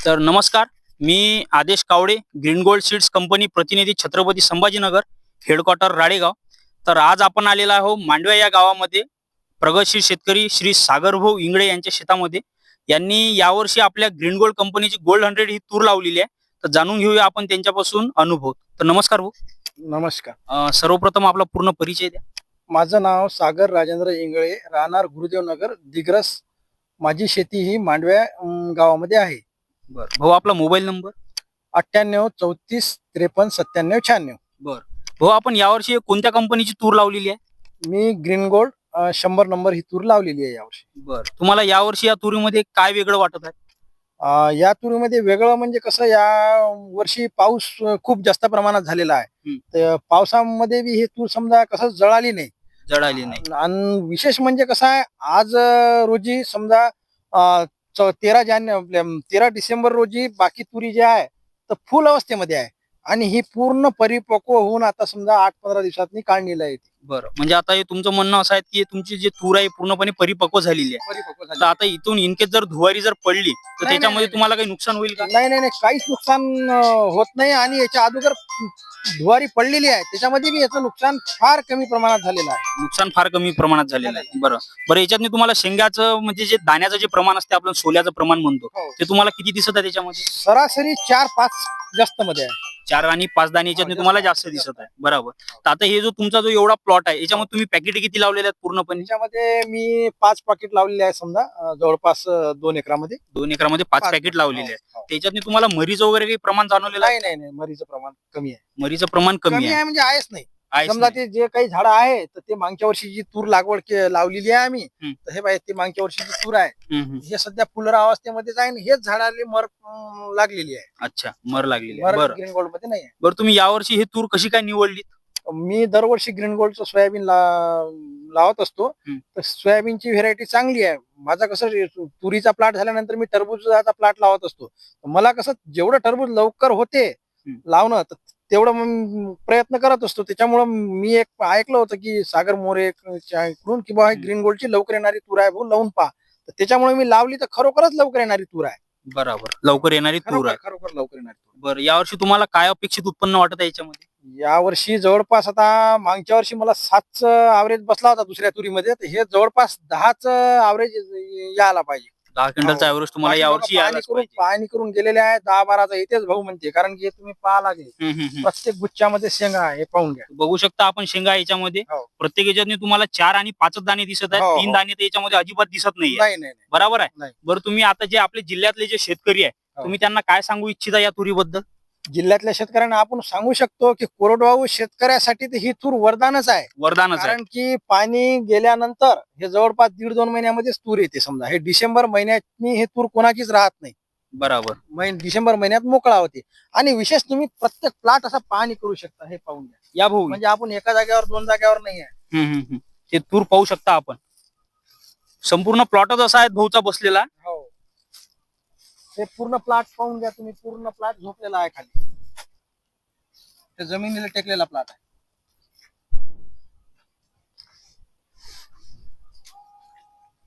तर नमस्कार, मी आदेश Kawade, green gold seeds company प्रतिनिधी, छत्रपती संभाजीनगर, हेडक्वार्टर राळेगाव. तर आज आपण आलेला आहोत मांडव्या या गावामध्ये. प्रगतशील शेतकरी श्री सागरभाऊ इंगळे यांच्या शेतामध्ये. यांनी यावर्षी आपल्या ग्रीन गोल्ड कंपनीची गोल्ड 100 ही तूर लावलेली आहे. तर जाणून घेऊया आपण त्यांच्यापासून अनुभव. तर नमस्कार भाऊ. नमस्कार. सर्वप्रथम आपला पूर्ण परिचय द्या. माझं नाव सागर राजेंद्र इंगळे, राहणार गुरुदेव नगर, दिग्रस. माझी शेती ही मांडव्या गावामध्ये आहे. बरं भाऊ, आपला मोबाईल नंबर. 98 34 53 97 96. बरं भाऊ, आपण यावर्षी कोणत्या कंपनीची तूर लावलेली आहे? मी ग्रीन गोल्ड 100 नंबर ही तूर लावलेली आहे यावर्षी. बरं, तुम्हाला यावर्षी या तुरीमध्ये काय वेगळं वाटत आहे? या तुरीमध्ये वेगळं म्हणजे कसं, या वर्षी पाऊस खूप जास्त प्रमाणात झालेला आहे. तर पावसामध्ये बी हे तूर समजा कसं जळाली नाही. आणि विशेष म्हणजे कसं आहे, आज रोजी समजा 13 डिसेंबर रोजी बाकी तुरी जे आहे तर फुल अवस्थेमध्ये आहे आणि ही पूर्ण परिपक्व होऊन आता समजा 8-15 दिवसांनी काढणीला येते. बरं, म्हणजे आता हे तुमचं म्हणणं असं आहे की तुमची जी तूर आहे पूर्णपणे परिपक्व झालेली आहे. तर आता इथून इनकेस जर धुवारी जर पडली तर नाही, त्याच्यामध्ये नाही. तुम्हाला काही नुकसान होईल का? नाही नाही नाही, काहीच नुकसान होत नाही. आणि याच्या अगोदर धुवारी पडलेली आहे, त्याच्यामध्ये बी याचं नुकसान फार कमी प्रमाणात झालेलं आहे. नुकसान फार कमी प्रमाणात झालेलं आहे. बरं बरं, याच्यात तुम्हाला शेंगाचं म्हणजे जे दाण्याचं जे प्रमाण असते, आपण सोल्याचं प्रमाण म्हणतो, हो. ते तुम्हाला किती दिसत आहे त्याच्यामध्ये? सरासरी 4-5 जास्त मध्ये आहे. 4 आणि 5 दाणे याच्यात तुम्हाला जास्त दिसत आहे. बरोबर. तर आता हे जो तुमचा जो एवढा प्लॉट आहे, याच्यामध्ये तुम्ही पॅकेट किती लावलेले आहेत पूर्णपणे? त्याच्यामध्ये मी 5 पाकिट लावलेले आहे समजा, जवळपास 2 एकरामध्ये. 2 एकरामध्ये 5 पॅकेट लावलेले आहेत. हो, हो. त्याच्यात तुम्हाला मरीचं वगैरे काही प्रमाण जाणवलेलं आहे? नाही नाही नाही, मरीचं प्रमाण कमी आहे. मरीचं प्रमाण कमी कमी आहे. आहे म्हणजे आहेच नाही. आहेच समजा नाही. ते जे काही झाडं आहे तर ते मागच्या वर्षी जी तूर लागवड लावलेली आहे आम्ही, तर हे पाहिजे ते मागच्या वर्षीची तूर आहे. हे सध्या फुलर अवस्थेमध्ये आहे आणि हेच झाडाला मर लागलेली आहे. अच्छा, मर लागलेली आहे. मर बरं ग्रीन गोल्ड मध्ये नाही आहे. बरं, तुम्ही यावर्षी ही तूर कशी काय निवडली? मी दरवर्षी ग्रीन गोल्डचं सोयाबीन लावत असतो. तर सोयाबीनची व्हेरायटी चांगली आहे. माझा कसं तुरीचा प्लॉट झाल्यानंतर मी टरबूजाचा प्लॉट लावत असतो. मला कसं जेवढं टरबूज लवकर होते लावणं तर तेवढं मग प्रयत्न करत असतो. त्याच्यामुळं मी एक ऐकलं होतं की सागर मोरे कडून की बाबा ग्रीन गोल्डची लवकर येणारी तूर आहे, भाऊ लावून पहा. तर त्याच्यामुळे मी लावली तर खरोखरच लवकर येणारी तूर आहे. बरोबर, लवकर येणारी तूर आहे. खरोखर लवकर येणारी तूर. बरं, यावर्षी तुम्हाला काय अपेक्षित उत्पन्न वाटत आहे याच्यामध्ये? या वर्षी जवळपास, आता मागच्या वर्षी मला 7चं ॲव्हरेज बसला होता दुसऱ्या तुरीमध्ये, तर हे जवळपास 10चं ॲव्हरेज यायला पाहिजे. 10 क्विंटलचा ॲव्हरेज तुम्हाला यावर्षी यायलाच पाहिजे. पाहणी करून गेलेले आहे. 10-12चा इथेच भाऊ म्हणते, कारण की हे तुम्ही पाहा लागले प्रत्येक गुच्छामध्ये शेंगा आहे, हे पाहून घ्या. बघू शकता आपण शेंगा याच्यामध्ये. हो. प्रत्येक याच्यात तुम्हाला 4 आणि 5 दाणे दिसत आहेत. हो, 3 हो. दाणे तर याच्यामध्ये अजिबात दिसत नाहीये. नाही नाही नाही. बरोबर आहे. नाही. बरं, तुम्ही आता जे आपले जिल्ह्यातले जे शेतकरी आहे, हो. तुम्ही त्यांना काय सांगू इच्छिता या तुरीबद्दल? जिल्ह्यातल्या शेतकऱ्यांना आपण सांगू शकतो की कोरडवाहू शेतकऱ्यासाठी तर ही तूर वरदानच आहे. वरदानच आहे. कारण की पाणी गेल्यानंतर हे जवळपास 1.5-2 महिन्यामध्येच तूर येते. समजा हे डिसेंबर महिन्यात हे तूर कोणाचीच राहत नाही. बरोबर. डिसेंबर महिन्यात मोकळा होते. आणि विशेष तुम्ही प्रत्येक प्लॉट असा पाहणी करू शकता, हे पाहून घ्या. या भाऊ, म्हणजे आपण एका जागेवर 2 जागेवर नाही आहे. ते तूर पाहू शकता आपण. संपूर्ण प्लॉटच असा आहे भाऊचा बसलेला. हो, हे पूर्ण प्लॉट पाहून घ्या तुम्ही. पूर्ण प्लॉट झोपलेला आहे खाली, ते जमिनीला टेकलेला प्लॉट आहे.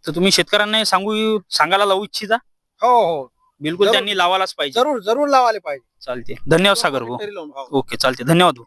तर तुम्ही शेतकऱ्यांना सांगायला लावू इच्छिता? हो हो, बिलकुल, जरूर. त्यांनी लावायलाच पाहिजे. जरूर जरूर लावायला पाहिजे. चालते. धन्यवाद सागर भाऊ. तरी लावून, हो. ओके, चालते. धन्यवाद भाऊ.